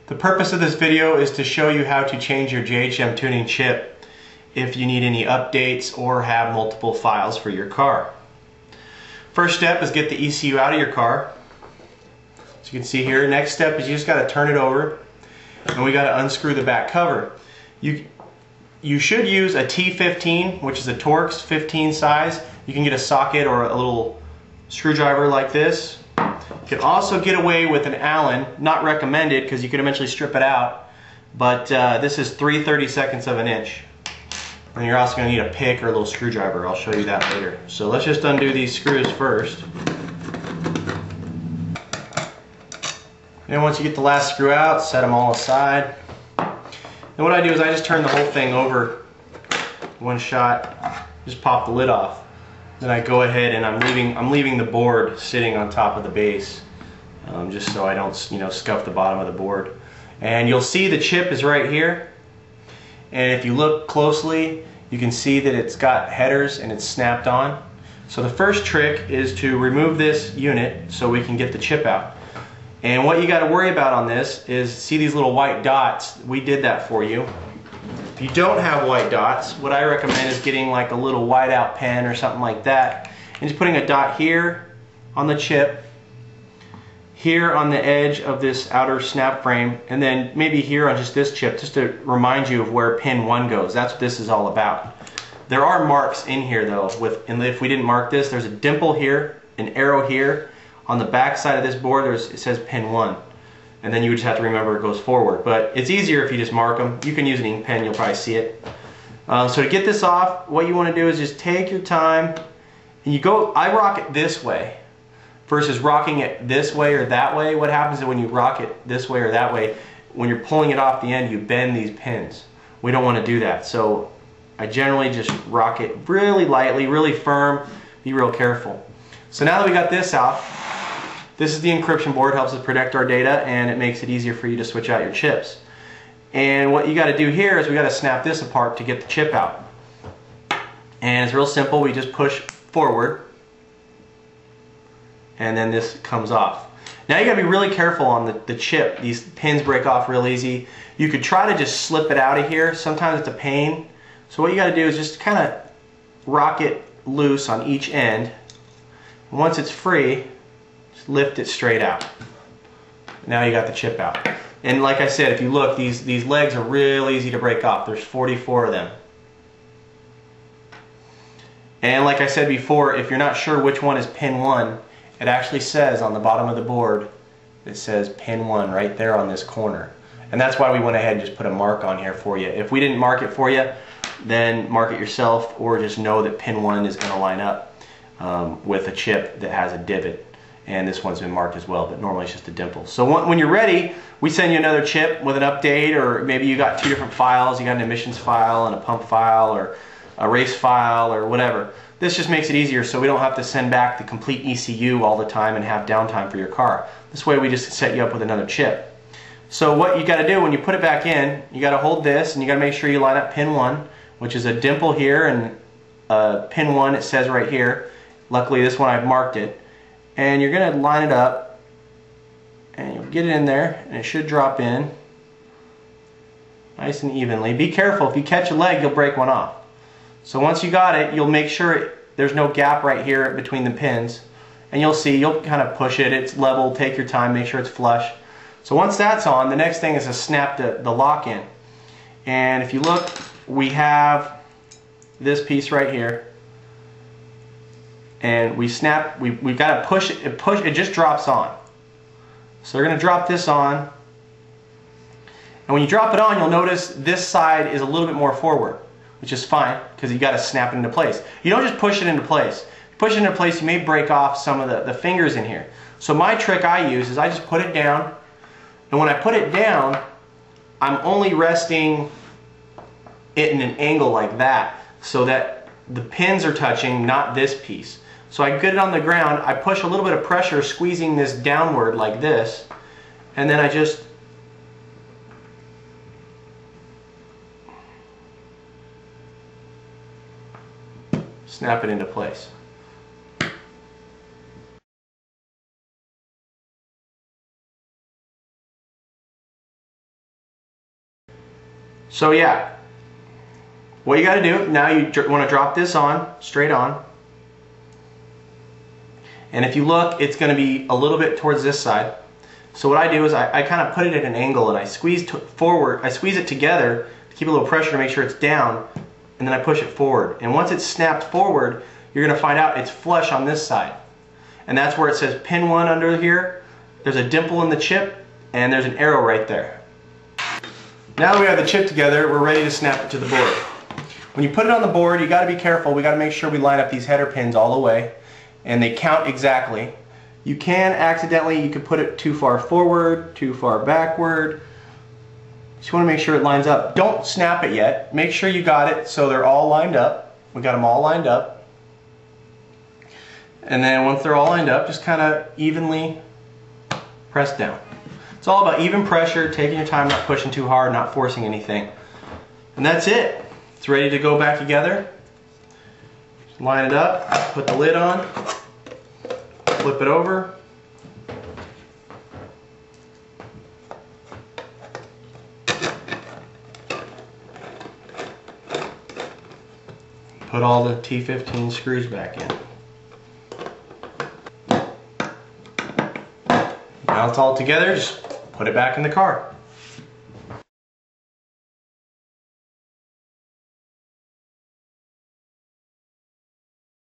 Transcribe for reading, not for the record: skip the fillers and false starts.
The purpose of this video is to show you how to change your JHM tuning chip if you need any updates or have multiple files for your car. First step is get the ECU out of your car. As you can see here, next step is you just got to turn it over and we got to unscrew the back cover. You should use a T15, which is a Torx 15 size. You can get a socket or a little screwdriver like this. You can also get away with an Allen, not recommended because you can eventually strip it out, but this is 3/32 of an inch. And you're also going to need a pick or a little screwdriver. I'll show you that later. So let's just undo these screws first. And once you get the last screw out, set them all aside. And what I do is I just turn the whole thing over one shot, just pop the lid off. Then I go ahead and I'm leaving the board sitting on top of the base, just so I don't scuff the bottom of the board. And you'll see the chip is right here. And if you look closely, you can see that it's got headers and it's snapped on. So the first trick is to remove this unit so we can get the chip out. And what you got to worry about on this is, see these little white dots? We did that for you. If you don't have white dots, what I recommend is getting like a little whiteout pen or something like that, and just putting a dot here on the chip, here on the edge of this outer snap frame, and then maybe here on just this chip, just to remind you of where pin 1 goes. That's what this is all about. There are marks in here though, and if we didn't mark this, there's a dimple here, an arrow here. On the back side of this board, it says pin 1. And then you just have to remember it goes forward. But it's easier if you just mark them. You can use an ink pen, you'll probably see it. So to get this off, what you want to do is just take your time. And you go, I rock it this way versus rocking it this way or that way. What happens is when you rock it this way or that way, when you're pulling it off the end, you bend these pins. We don't want to do that. So I generally just rock it really lightly, really firm, be real careful. So now that we got this out, this is the encryption board, helps us protect our data, and it makes it easier for you to switch out your chips. And what you got to do here is we got to snap this apart to get the chip out. And it's real simple. We just push forward, and then this comes off. Now you got to be really careful on the chip. These pins break off real easy. You could try to just slip it out of here. Sometimes it's a pain. So what you got to do is just kind of rock it loose on each end. And once it's free, lift it straight out. Now you got the chip out. And like I said, if you look, these legs are real easy to break off. There's 44 of them. And like I said before, if you're not sure which one is pin 1, it actually says on the bottom of the board, it says pin 1 right there on this corner. And that's why we went ahead and just put a mark on here for you. If we didn't mark it for you, then mark it yourself, or just know that pin 1 is going to line up with a chip that has a divot. And this one's been marked as well, but normally it's just a dimple. So when you're ready, we send you another chip with an update, or maybe you got 2 different files. You got an emissions file and a pump file, or a race file, or whatever. This just makes it easier so we don't have to send back the complete ECU all the time and have downtime for your car. This way we just set you up with another chip. So what you got to do when you put it back in, you got to hold this and you got to make sure you line up pin 1, which is a dimple here, and pin 1 it says right here. Luckily this one I've marked it. And you're going to line it up and you'll get it in there, and it should drop in nice and evenly. Be careful, if you catch a leg you'll break one off. So once you got it, you'll make sure there's no gap right here between the pins, and you'll see, you'll kind of push it, it's level, take your time, make sure it's flush. So once that's on, the next thing is to snap the lock in. And if you look, we have this piece right here. And we snap, we've got to push it, it just drops on. So we're going to drop this on. And when you drop it on, you'll notice this side is a little bit more forward, which is fine, because you got to snap it into place. You don't just push it into place. If you push it into place, you may break off some of the fingers in here. So my trick I use is I just put it down, and when I put it down, I'm only resting it in an angle like that, so that the pins are touching, not this piece. So I get it on the ground, I push a little bit of pressure, squeezing this downward like this, and then I just snap it into place. So yeah, what you got to do, now you want to drop this on, straight on. And if you look, it's going to be a little bit towards this side. So what I do is I kind of put it at an angle and I squeeze forward. I squeeze it together to keep a little pressure to make sure it's down, and then I push it forward. And once it's snapped forward, you're going to find out it's flush on this side. And that's where it says pin 1 under here. There's a dimple in the chip, and there's an arrow right there. Now that we have the chip together, we're ready to snap it to the board. When you put it on the board, you got to be careful. We got to make sure we line up these header pins all the way, and they count exactly. You can accidentally, you could put it too far forward, too far backward. Just want to make sure it lines up. Don't snap it yet. Make sure you got it so they're all lined up. We got them all lined up. And then once they're all lined up, just kind of evenly press down. It's all about even pressure, taking your time, not pushing too hard, not forcing anything. And that's it. It's ready to go back together. Just line it up, put the lid on, flip it over. Put all the T15 screws back in. Now it's all together, just put it back in the car.